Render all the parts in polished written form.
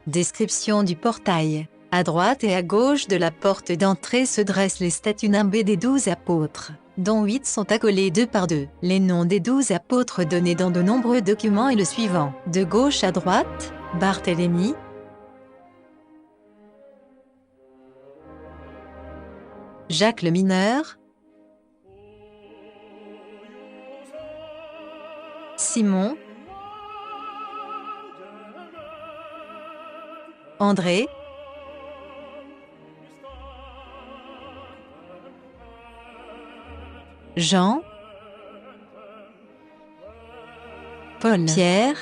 Description du portail. À droite et à gauche de la porte d'entrée se dressent les statues nimbées des 12 apôtres, dont 8 sont accolés 2 par 2. Les noms des 12 apôtres donnés dans de nombreux documents est le suivant. De gauche à droite, Barthélemy, Jacques le Mineur, Simon, André, Jean, Paul, Pierre.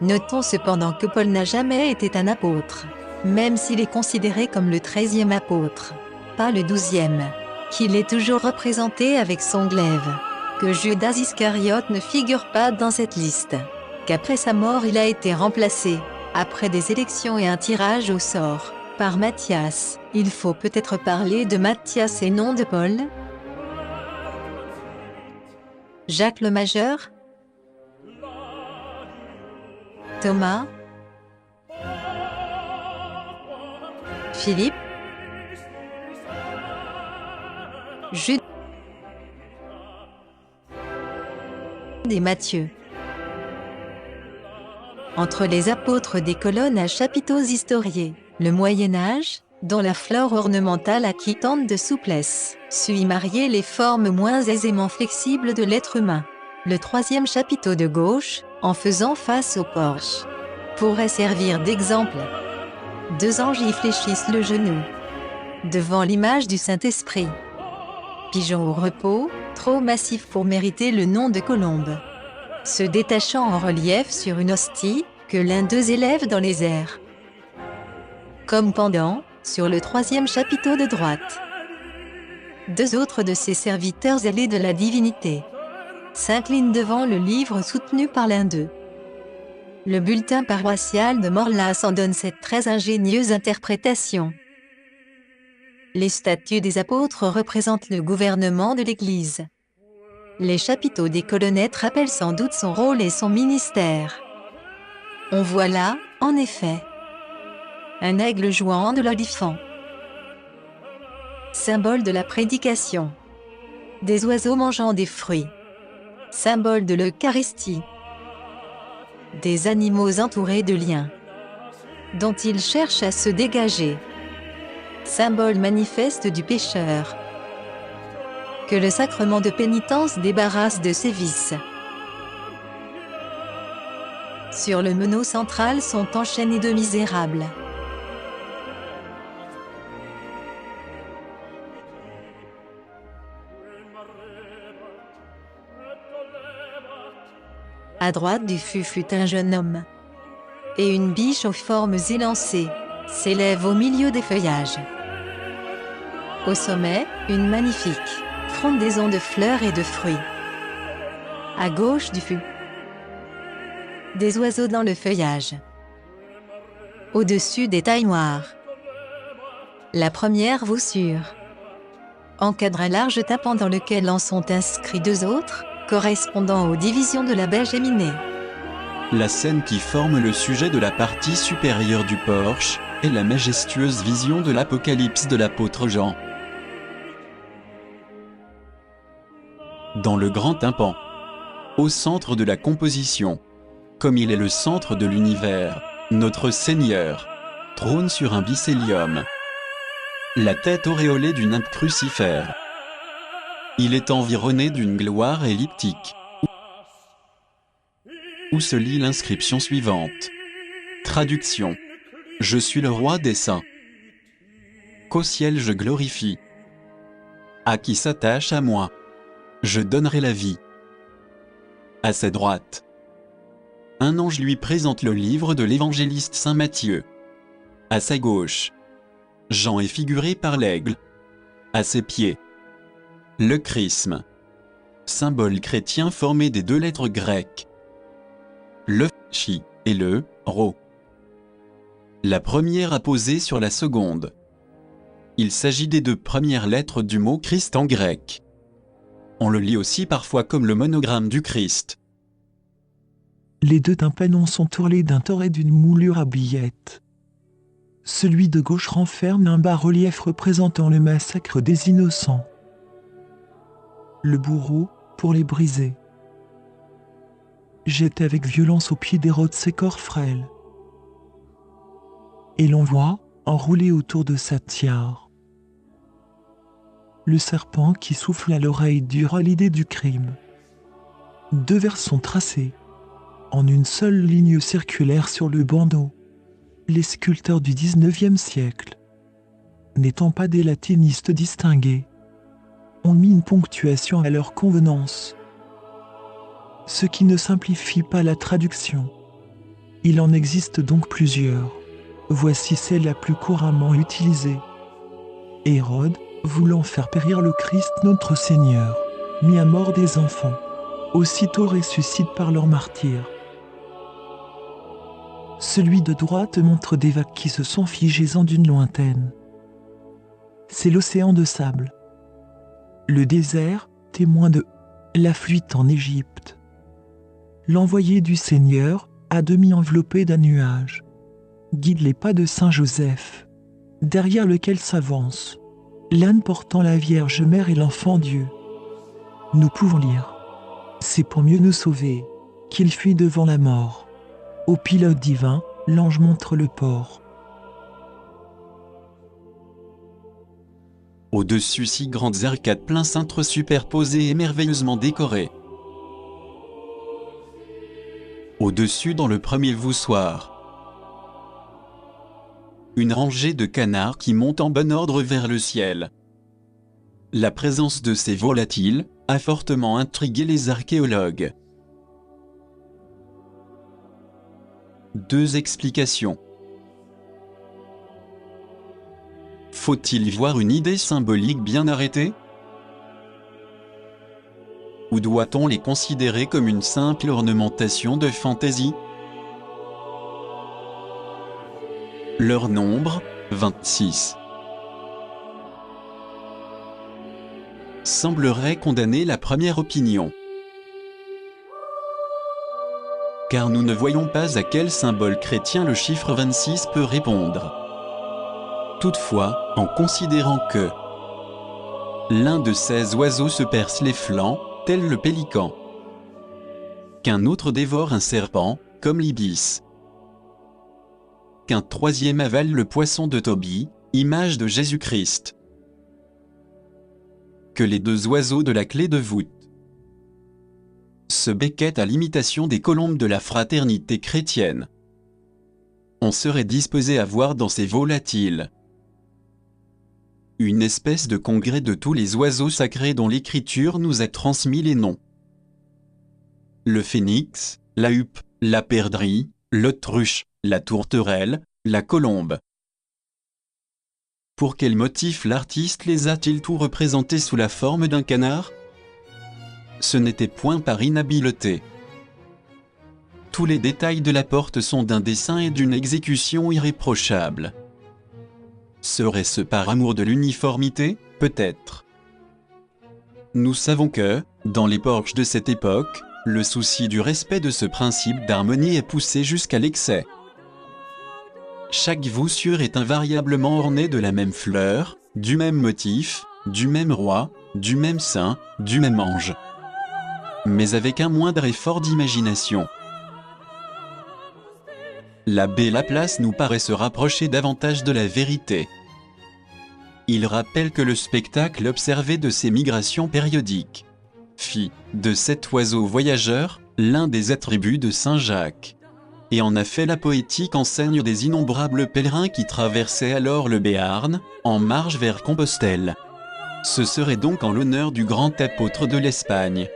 Notons cependant que Paul n'a jamais été un apôtre, même s'il est considéré comme le 13e apôtre, pas le 12e, qu'il est toujours représenté avec son glaive, que Judas Iscariote ne figure pas dans cette liste, qu'après sa mort il a été remplacé, après des élections et un tirage au sort, par Matthias. Il faut peut-être parler de Matthias et non de Paul. Jacques le Majeur, Thomas, Philippe, Jude et Matthieu. Entre les apôtres des colonnes à chapiteaux historiés, le Moyen-Âge, dont la flore ornementale acquit tant de souplesse, sut y marier les formes moins aisément flexibles de l'être humain. Le 3e chapiteau de gauche, en faisant face au porche, pourrait servir d'exemple. 2 anges y fléchissent le genou, devant l'image du Saint-Esprit. Pigeon au repos, trop massif pour mériter le nom de colombe, se détachant en relief sur une hostie, que l'un d'eux élève dans les airs. Comme pendant, sur le 3e chapiteau de droite. 2 autres de ses serviteurs ailés de la divinité s'inclinent devant le livre soutenu par l'un d'eux. Le bulletin paroissial de Morlas en donne cette très ingénieuse interprétation. Les statues des apôtres représentent le gouvernement de l'Église. Les chapiteaux des colonnettes rappellent sans doute son rôle et son ministère. On voit là, en effet, un aigle jouant de l'olifant, symbole de la prédication, des oiseaux mangeant des fruits, symbole de l'Eucharistie, des animaux entourés de liens, dont ils cherchent à se dégager, symbole manifeste du pécheur, que le sacrement de pénitence débarrasse de ses vices. Sur le meneau central sont enchaînés 2 misérables. À droite du fut un jeune homme, et une biche aux formes élancées s'élève au milieu des feuillages. Au sommet, une magnifique frondaison de fleurs et de fruits. À gauche du fût, des oiseaux dans le feuillage. Au-dessus des tailles noires. La première voussure encadre un large tapant dans lequel en sont inscrits 2 autres, correspondant aux divisions de la baie géminée. La scène qui forme le sujet de la partie supérieure du porche est la majestueuse vision de l'Apocalypse de l'apôtre Jean. Dans le grand tympan, au centre de la composition, comme il est le centre de l'univers, notre Seigneur trône sur un bicélium, la tête auréolée d'une impe crucifère. Il est environné d'une gloire elliptique, où se lit l'inscription suivante. Traduction. Je suis le roi des saints, qu'au ciel je glorifie. À qui s'attache à moi, je donnerai la vie. À sa droite, un ange lui présente le livre de l'évangéliste saint Matthieu. À sa gauche, Jean est figuré par l'aigle. À ses pieds, le chrisme, symbole chrétien formé des 2 lettres grecques, le chi et le rho. La première apposée sur la seconde. Il s'agit des 2 premières lettres du mot Christ en grec. On le lit aussi parfois comme le monogramme du Christ. Les deux tympanons sont ourlés d'un tore et d'une moulure à billettes. Celui de gauche renferme un bas-relief représentant le massacre des innocents. Le bourreau, pour les briser, jette avec violence au pied d'Hérode ses corps frêles et l'envoie, enroulé autour de sa tiare. Le serpent qui souffle à l'oreille dura l'idée du crime. Deux vers sont tracés, en une seule ligne circulaire sur le bandeau. Les sculpteurs du XIXe siècle, n'étant pas des latinistes distingués, ont mis une ponctuation à leur convenance, ce qui ne simplifie pas la traduction. Il en existe donc plusieurs. Voici celle la plus couramment utilisée. Hérode, voulant faire périr le Christ notre Seigneur, mit à mort des enfants, aussitôt ressuscite par leur martyr. Celui de droite montre des vagues qui se sont figées en d'une lointaine. C'est l'océan de sable. Le désert, témoin de la fuite en Égypte. L'envoyé du Seigneur, à demi enveloppé d'un nuage, guide les pas de Saint Joseph, derrière lequel s'avance l'âne portant la Vierge Mère et l'Enfant Dieu. Nous pouvons lire: c'est pour mieux nous sauver qu'il fuit devant la mort. Au pilote divin, l'ange montre le port. Au-dessus, 6 grandes arcades plein cintres superposées et merveilleusement décorées. Au-dessus, dans le premier voussoir, une rangée de canards qui montent en bon ordre vers le ciel. La présence de ces volatiles a fortement intrigué les archéologues. 2 explications. Faut-il y voir une idée symbolique bien arrêtée? Ou doit-on les considérer comme une simple ornementation de fantaisie? Leur nombre, 26, semblerait condamner la première opinion. Car nous ne voyons pas à quel symbole chrétien le chiffre 26 peut répondre. Toutefois, en considérant que l'un de ces oiseaux se perce les flancs, tel le pélican, qu'un autre dévore un serpent, comme l'ibis, qu'un troisième avale le poisson de Tobie, image de Jésus-Christ, que les 2 oiseaux de la clé de voûte se becquettent à l'imitation des colombes de la fraternité chrétienne, on serait disposé à voir dans ces volatiles une espèce de congrès de tous les oiseaux sacrés dont l'Écriture nous a transmis les noms. Le phénix, la huppe, la perdrix, l'autruche, la tourterelle, la colombe. Pour quel motif l'artiste les a-t-il tous représentés sous la forme d'un canard? Ce n'était point par inhabileté. Tous les détails de la porte sont d'un dessin et d'une exécution irréprochables. Serait-ce par amour de l'uniformité? Peut-être. Nous savons que, dans les porches de cette époque, le souci du respect de ce principe d'harmonie est poussé jusqu'à l'excès. Chaque voussure est invariablement ornée de la même fleur, du même motif, du même roi, du même saint, du même ange. Mais avec un moindre effort d'imagination. L'abbé Laplace nous paraît se rapprocher davantage de la vérité. Il rappelle que le spectacle observé de ces migrations périodiques fit de cet oiseau voyageur l'un des attributs de Saint Jacques, et en a fait la poétique enseigne des innombrables pèlerins qui traversaient alors le Béarn, en marche vers Compostelle. Ce serait donc en l'honneur du grand apôtre de l'Espagne,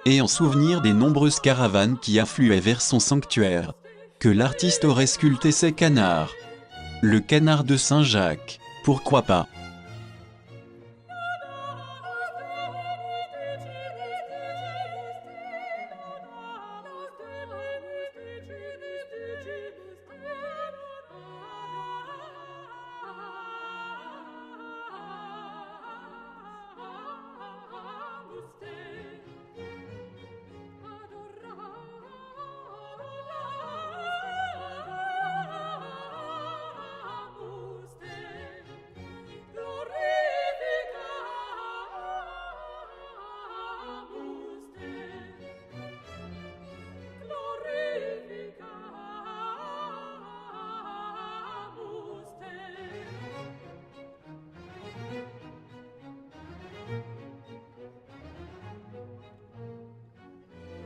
et en souvenir des nombreuses caravanes qui affluaient vers son sanctuaire, que l'artiste aurait sculpté ces canards. Le canard de Saint Jacques, pourquoi pas?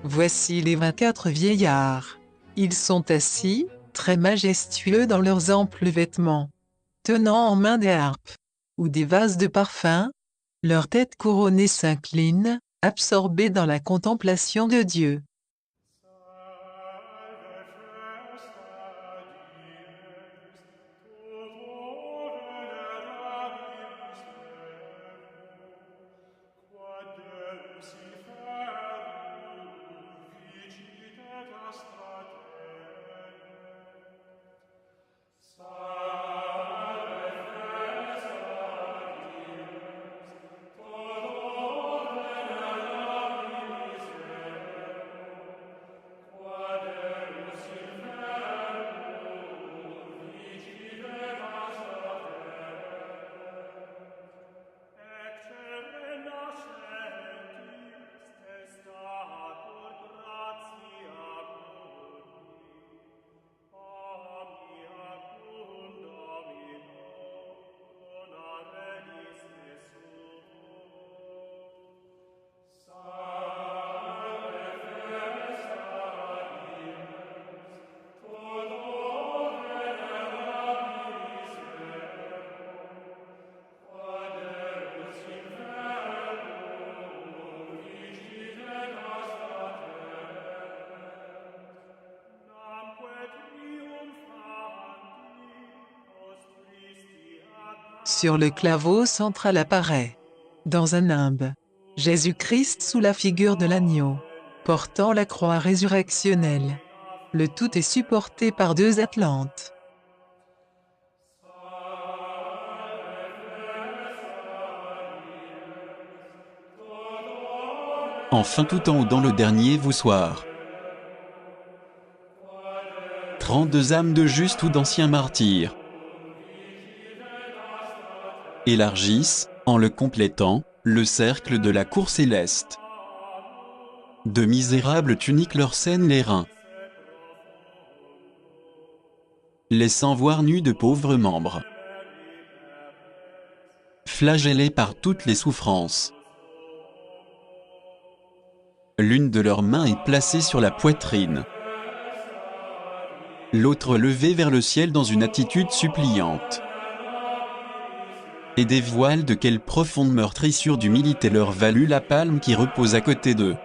Voici les 24 vieillards. Ils sont assis, très majestueux dans leurs amples vêtements, tenant en main des harpes ou des vases de parfum. Leur tête couronnée s'incline, absorbés dans la contemplation de Dieu. Sur le claveau central apparaît, dans un nimbe, Jésus-Christ sous la figure de l'agneau, portant la croix résurrectionnelle. Le tout est supporté par 2 Atlantes. Enfin tout en haut dans le dernier voussoir. 32 âmes de justes ou d'anciens martyrs élargissent, en le complétant, le cercle de la cour céleste. De misérables tuniques leur ceinent les reins, laissant voir nus de pauvres membres, flagellés par toutes les souffrances. L'une de leurs mains est placée sur la poitrine, l'autre levée vers le ciel dans une attitude suppliante. Et des voiles de quelle profonde meurtrissure d'humilité leur valut la palme qui repose à côté d'eux.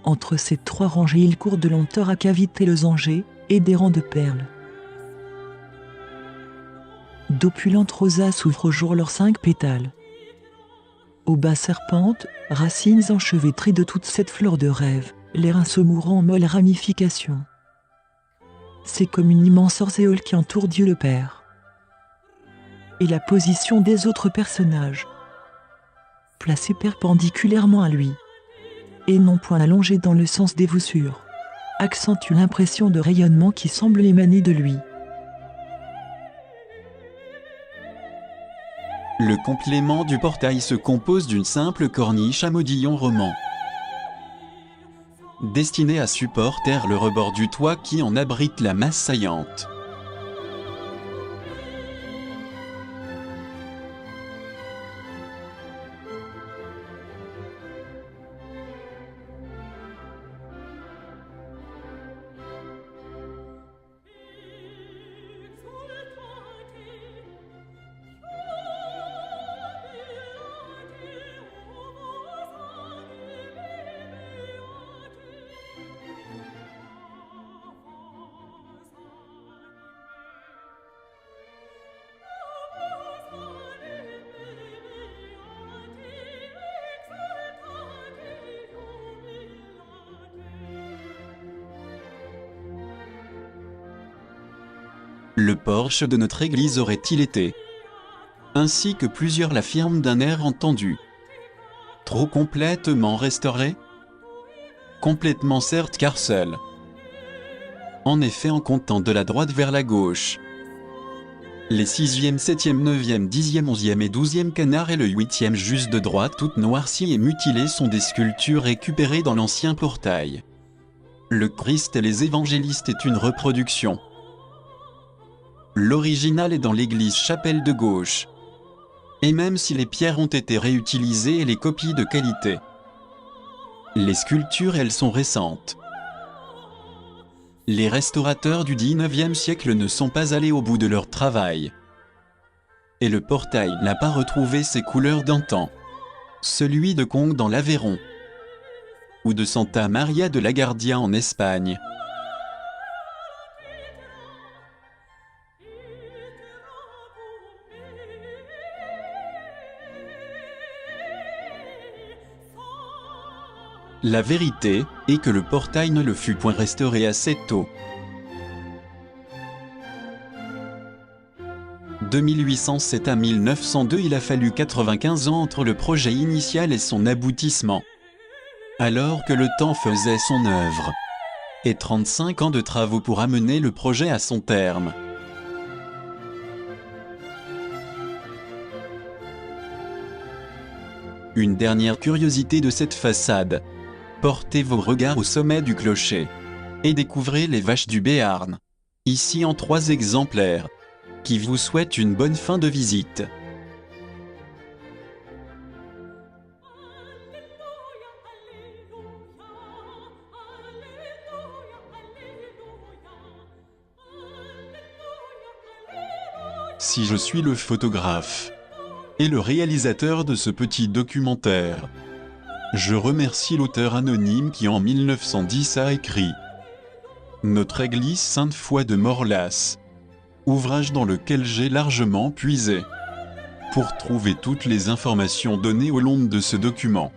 Entre ces 3 rangées, il court de lenteur à cavités losangées et des rangs de perles. D'opulentes rosas s'ouvrent au jour leurs 5 pétales. Au bas serpentent, racines enchevêtrées de toute cette fleur de rêve, les rinceaux mourants en molles ramifications. C'est comme une immense auréole qui entoure Dieu le Père. Et la position des autres personnages, placés perpendiculairement à lui, et non point allongés dans le sens des voussures, accentue l'impression de rayonnement qui semble émaner de lui. Le complément du portail se compose d'une simple corniche à modillon roman, destinée à supporter le rebord du toit qui en abrite la masse saillante. Le porche de notre église aurait-il été, ainsi que plusieurs l'affirment d'un air entendu, trop complètement restauré? Complètement certes, car seul. En effet, en comptant de la droite vers la gauche, les 6e, 7e, 9e, 10e, 11e et 12e canards et le 8e juste de droite, toutes noircies et mutilées, sont des sculptures récupérées dans l'ancien portail. Le Christ et les évangélistes est une reproduction. L'original est dans l'église chapelle de gauche. Et même si les pierres ont été réutilisées et les copies de qualité, les sculptures, elles, sont récentes. Les restaurateurs du XIXe siècle ne sont pas allés au bout de leur travail. Et le portail n'a pas retrouvé ses couleurs d'antan. Celui de Conques dans l'Aveyron, ou de Santa Maria de la Guardia en Espagne. La vérité est que le portail ne le fut point restauré assez tôt. De 1807 à 1902, il a fallu 95 ans entre le projet initial et son aboutissement, alors que le temps faisait son œuvre, et 35 ans de travaux pour amener le projet à son terme. Une dernière curiosité de cette façade. Portez vos regards au sommet du clocher et découvrez les vaches du Béarn, ici en 3 exemplaires, qui vous souhaitent une bonne fin de visite. Si je suis le photographe et le réalisateur de ce petit documentaire, je remercie l'auteur anonyme qui en 1910 a écrit « Notre église Sainte-Foy de Morlas », ouvrage dans lequel j'ai largement puisé pour trouver toutes les informations données au long de ce document.